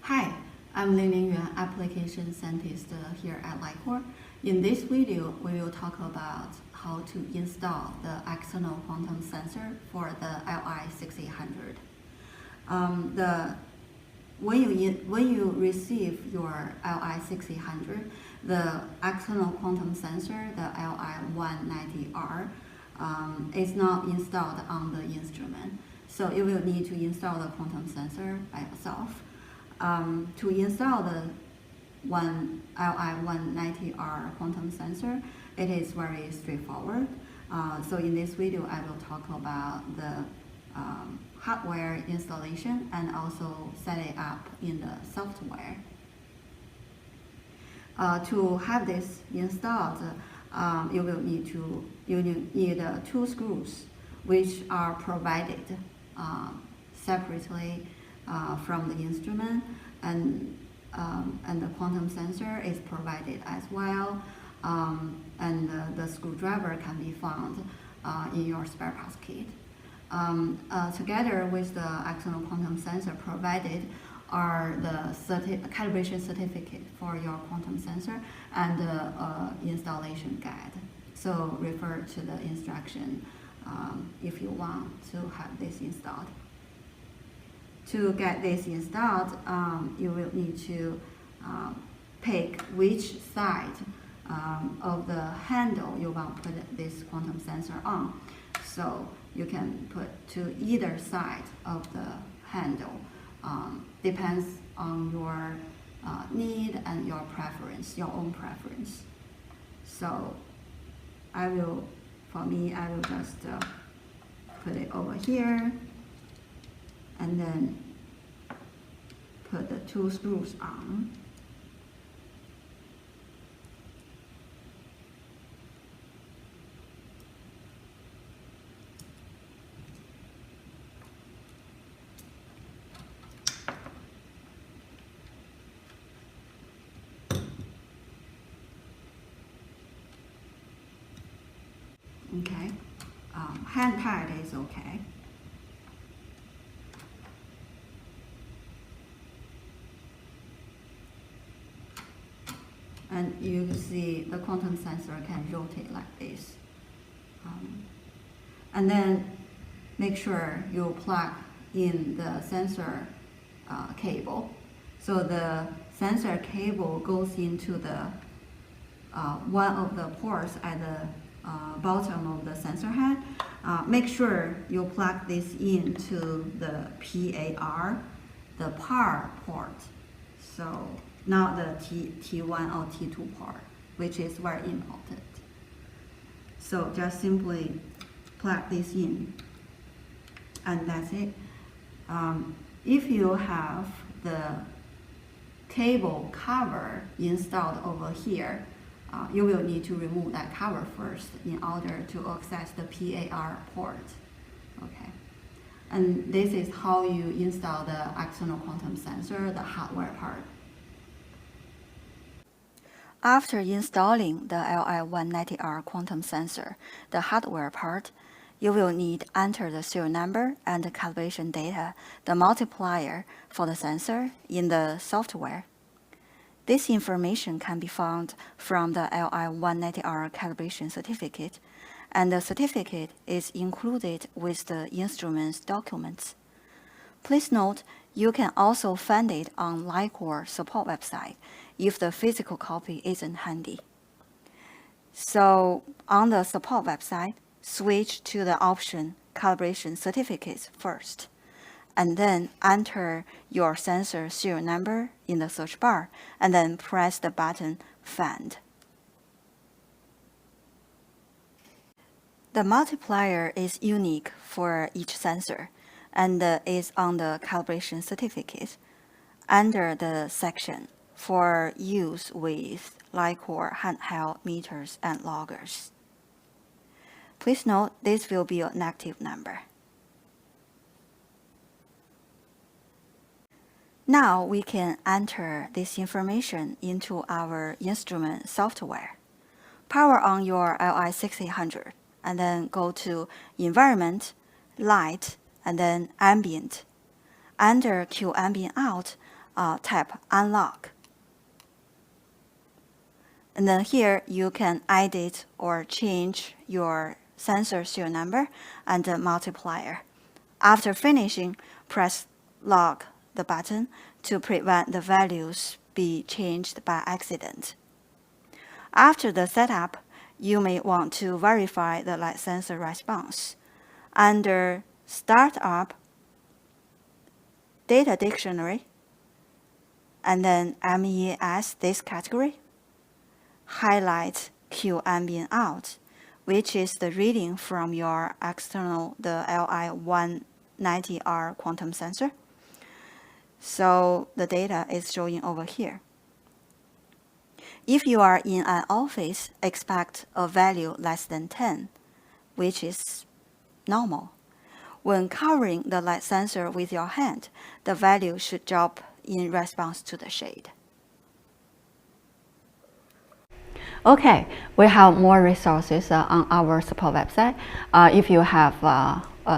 Hi, I'm Ling Yuan, application scientist here at LI-COR. In this video, we will talk about how to install the external quantum sensor for the LI-6800. When you receive your LI-6800, the external quantum sensor, the LI-190R, is not installed on the instrument. So you will need to install the quantum sensor by yourself. To install the LI-190R quantum sensor, it is very straightforward. So in this video, I will talk about the hardware installation and also set it up in the software. To have this installed, you will need two screws, which are provided separately from the instrument, and the quantum sensor is provided as well, and the screwdriver can be found in your spare parts kit. Together with the external quantum sensor provided are the calibration certificate for your quantum sensor and the installation guide. So refer to the instruction if you want to have this installed. To get this installed, you will need to pick which side of the handle you want to put this quantum sensor on. So you can put to either side of the handle. Depends on your need and your preference, your own preference. So I will just put it over here, and then put the two screws on. Okay, hand tight is okay. And you can see the quantum sensor can rotate like this. And then make sure you plug in the sensor cable. So the sensor cable goes into the one of the ports at the bottom of the sensor head. Make sure you plug this into the PAR, the PAR port. So not the T1 or T2 port, which is very important. So just simply plug this in, and that's it. If you have the cable cover installed over here, you will need to remove that cover first in order to access the PAR port. Okay, and this is how you install the external quantum sensor, the hardware part. After installing the LI-190R quantum sensor, the hardware part, you will need to enter the serial number and the calibration data, the multiplier for the sensor in the software. This information can be found from the LI-190R calibration certificate, and the certificate is included with the instrument's documents. Please note, you can also find it on LI-COR support website if the physical copy isn't handy. So on the support website, switch to the option Calibration Certificates first, and then enter your sensor serial number in the search bar, and then press the button Find. The multiplier is unique for each sensor and is on the calibration certificate under the section for use with LI-COR handheld meters and loggers. Please note this will be a negative number. Now we can enter this information into our instrument software. Power on your LI-6800 and then go to Environment, Light, and then Ambient. Under Q Ambient Out, tap Unlock. And then here you can edit or change your sensor serial number and the multiplier. After finishing, press Lock the button to prevent the values be changed by accident. After the setup, you may want to verify the light sensor response. Under Startup, Data Dictionary, and then MES, this category, highlight Q ambient out, which is the reading from your external, the LI-190R Quantum Sensor. So the data is showing over here. If you are in an office, expect a value less than 10, which is normal. When covering the light sensor with your hand, the value should drop in response to the shade. Okay, we have more resources on our support website. If you have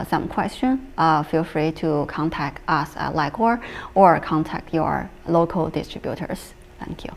some question, feel free to contact us at LI-COR or contact your local distributors. Thank you.